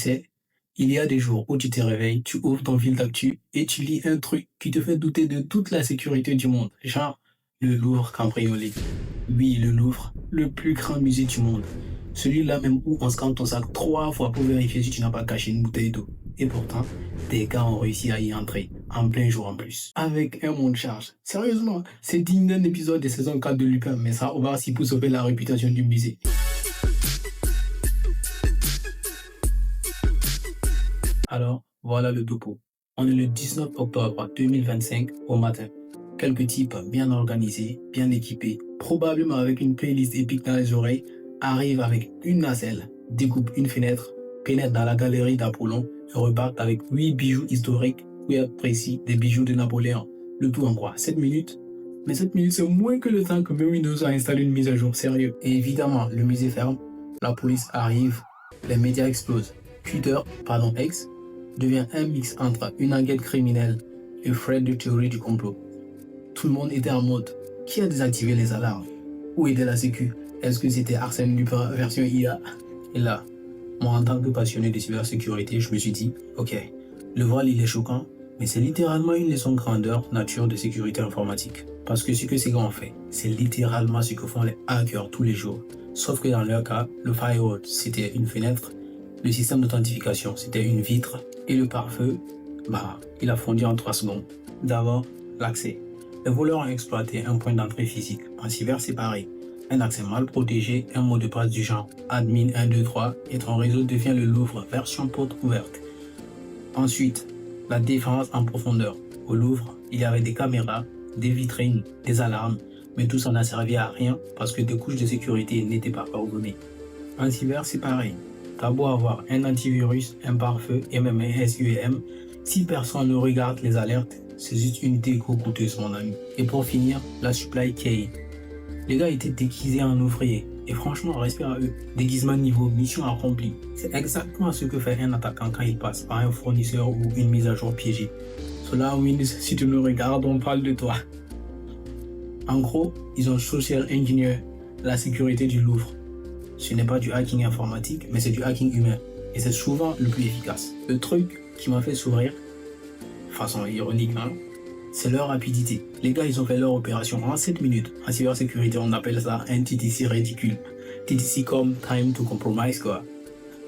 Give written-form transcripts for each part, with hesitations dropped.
sais, il y a des jours où tu te réveilles, tu ouvres ton fil d'actu et tu lis un truc qui te fait douter de toute la sécurité du monde. Genre, le Louvre cambriolé. Oui, le Louvre, le plus grand musée du monde. Celui-là même où on scanne ton sac 3 fois pour vérifier si tu n'as pas caché une bouteille d'eau. Et pourtant, des gars ont réussi à y entrer, en plein jour en plus. Avec un monte charge. Sérieusement, c'est digne d'un épisode de saison 4 de Lupin, mais ça, on va aussi pour sauver la réputation du musée. Alors, voilà le topo. On est le 19 octobre 2025 au matin. Quelques types bien organisés, bien équipés, probablement avec une playlist épique dans les oreilles, arrivent avec une nacelle, découpent une fenêtre, pénètrent dans la galerie d'Apollon et repartent avec 8 bijoux historiques, ou précis, des bijoux de Napoléon. Le tout en quoi 7 minutes. Mais 7 minutes, c'est moins que le temps que Windows a installé une mise à jour, sérieux. Et évidemment, le musée ferme, la police arrive, les médias explosent. Twitter, pardon X, devient un mix entre une enquête criminelle et Fred de théorie du complot. Tout le monde était en mode qui a désactivé les alarmes? Où était la sécu? Est-ce que c'était Arsène Lupin version IA? Et là, moi en tant que passionné de cybersécurité, je me suis dit, ok, le voile il est choquant, mais c'est littéralement une leçon de grandeur nature de sécurité informatique. Parce que ce que ces gars ont fait, c'est littéralement ce que font les hackers tous les jours. Sauf que dans leur cas, le firewall c'était une fenêtre, le système d'authentification c'était une vitre, et le pare-feu, il a fondu en 3 secondes. D'abord, l'accès. Les voleurs ont exploité un point d'entrée physique. En cyber, c'est pareil. Un accès mal protégé, un mot de passe du genre admin 123 et ton réseau devient le Louvre version porte ouverte. Ensuite, la défense en profondeur. Au Louvre, il y avait des caméras, des vitrines, des alarmes, mais tout ça n'a servi à rien parce que des couches de sécurité n'étaient pas coordonnées. En cyber, c'est pareil. T'as beau avoir un antivirus, un pare-feu et même un SUEM, si personne ne regarde les alertes, c'est juste une déco coûteuse, mon ami. Et pour finir, la supply chain. Les gars étaient déguisés en ouvriers. Et franchement, respect à eux. Déguisement niveau mission accomplie. C'est exactement ce que fait un attaquant quand il passe par un fournisseur ou une mise à jour piégée. SolarWinds, si tu nous regardes, on parle de toi. En gros, ils ont social engineer la sécurité du Louvre. Ce n'est pas du hacking informatique, mais c'est du hacking humain. Et c'est souvent le plus efficace. Le truc qui m'a fait sourire, façon ironique, hein, c'est leur rapidité. Les gars, ils ont fait leur opération en 7 minutes. En cybersécurité, on appelle ça un TTC ridicule. TTC comme time to compromise, quoi.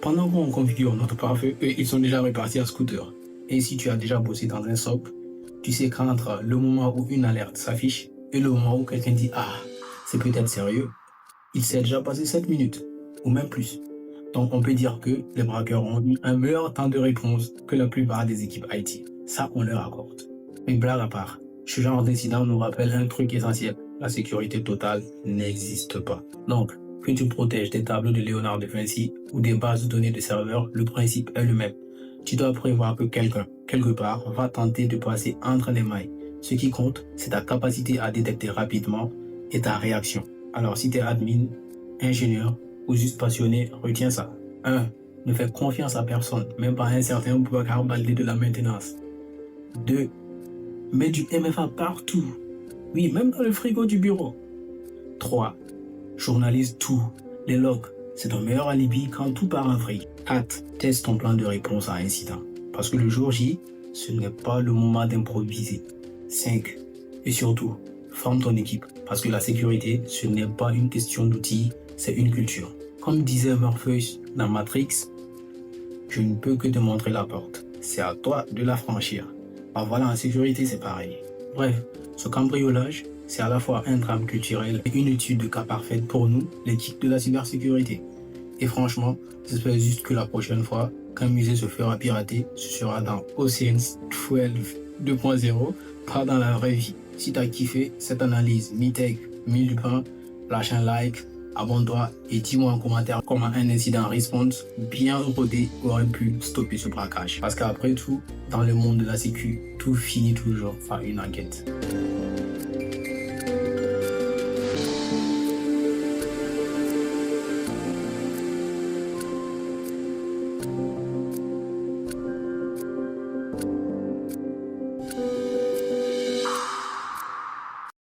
Pendant qu'on configure notre pare-feu, eux, ils sont déjà repartis à scooter. Et si tu as déjà bossé dans un SOC, tu sais qu'entre le moment où une alerte s'affiche et le moment où quelqu'un dit « Ah, c'est peut-être sérieux », il s'est déjà passé 7 minutes, ou même plus. Donc on peut dire que les braqueurs ont eu un meilleur temps de réponse que la plupart des équipes IT. Ça, on leur accorde. Mais blague à part, ce genre d'incident nous rappelle un truc essentiel. La sécurité totale n'existe pas. Donc, que tu protèges des tableaux de Léonard de Vinci ou des bases de données de serveurs, le principe est le même. Tu dois prévoir que quelqu'un, quelque part, va tenter de passer entre les mailles. Ce qui compte, c'est ta capacité à détecter rapidement et ta réaction. Alors si tu es admin, ingénieur ou juste passionné, retiens ça. 1. Ne fais confiance à personne, même pas à un certain Boubacar Baldé de la maintenance. 2. Mets du MFA partout. Oui, même dans le frigo du bureau. 3. Journalise tout. Les logs, c'est ton meilleur alibi quand tout part en vrille. 4. Teste ton plan de réponse à incident. Parce que le jour J, ce n'est pas le moment d'improviser. 5. Et surtout, forme ton équipe. Parce que la sécurité, ce n'est pas une question d'outils, c'est une culture. Comme disait Morpheus dans Matrix, je ne peux que te montrer la porte. C'est à toi de la franchir. Voilà, en sécurité, c'est pareil. Bref, ce cambriolage, c'est à la fois un drame culturel et une étude de cas parfaite pour nous, l'équipe de la cybersécurité. Et franchement, j'espère juste que la prochaine fois qu'un musée se fera pirater, ce sera dans Ocean's 12 2.0, pas dans la vraie vie. Si t'as kiffé cette analyse mi-tech, mi-lupin, lâche un like, abonne-toi et dis-moi en commentaire comment un incident response bien rodé aurait pu stopper ce braquage. Parce qu'après tout, dans le monde de la sécu, tout finit toujours par une enquête.